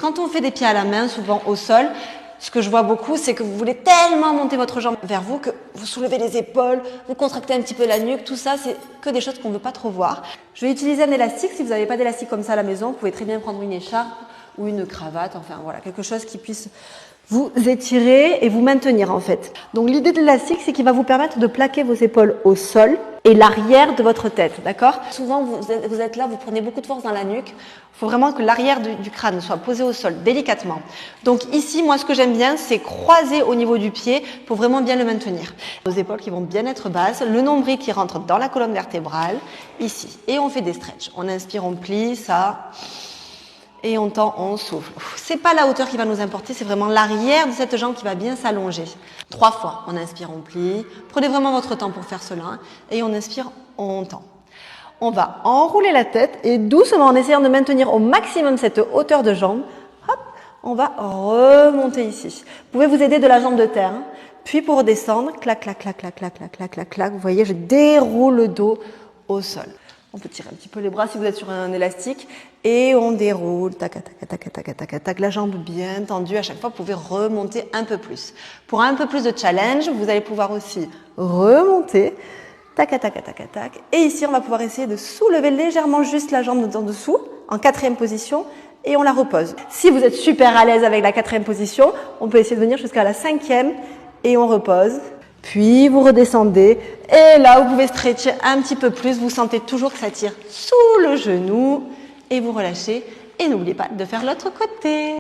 quand on fait des pieds à la main, souvent au sol, ce que je vois beaucoup, c'est que vous voulez tellement monter votre jambe vers vous que vous soulevez les épaules, vous contractez un petit peu la nuque. Tout ça, c'est que des choses qu'on ne veut pas trop voir. Je vais utiliser un élastique. Si vous n'avez pas d'élastique comme ça à la maison, vous pouvez très bien prendre une écharpe ou une cravate. Enfin, voilà, quelque chose qui puisse vous étirer et vous maintenir en fait. Donc l'idée de l'élastique, c'est qu'il va vous permettre de plaquer vos épaules au sol et l'arrière de votre tête, d'accord? Souvent, vous êtes là, vous prenez beaucoup de force dans la nuque. Il faut vraiment que l'arrière du crâne soit posé au sol délicatement. Donc ici, moi, ce que j'aime bien, c'est croiser au niveau du pied pour vraiment bien le maintenir. Nos épaules qui vont bien être basses, le nombril qui rentre dans la colonne vertébrale, ici. Et on fait des stretches. On inspire, on plie, ça. Et on tend, on souffle. C'est pas la hauteur qui va nous importer, c'est vraiment l'arrière de cette jambe qui va bien s'allonger. 3 fois, on inspire, on plie. Prenez vraiment votre temps pour faire cela. Et on inspire, on tend. On va enrouler la tête et doucement, en essayant de maintenir au maximum cette hauteur de jambe, hop, on va remonter ici. Vous pouvez vous aider de la jambe de terre. Puis pour redescendre, clac, clac, clac, clac, clac, clac, clac, clac, clac. Vous voyez, je déroule le dos au sol. On peut tirer un petit peu les bras si vous êtes sur un élastique et on déroule, tac, tac, tac, tac, tac, tac, tac, la jambe bien tendue. À chaque fois, vous pouvez remonter un peu plus. Pour un peu plus de challenge, vous allez pouvoir aussi remonter, tac, tac, tac, tac, tac. Et ici, on va pouvoir essayer de soulever légèrement juste la jambe en dessous, en 4e position, et on la repose. Si vous êtes super à l'aise avec la 4e position, on peut essayer de venir jusqu'à la 5e et on repose. Puis vous redescendez et là vous pouvez stretcher un petit peu plus, vous sentez toujours que ça tire sous le genou et vous relâchez et n'oubliez pas de faire l'autre côté.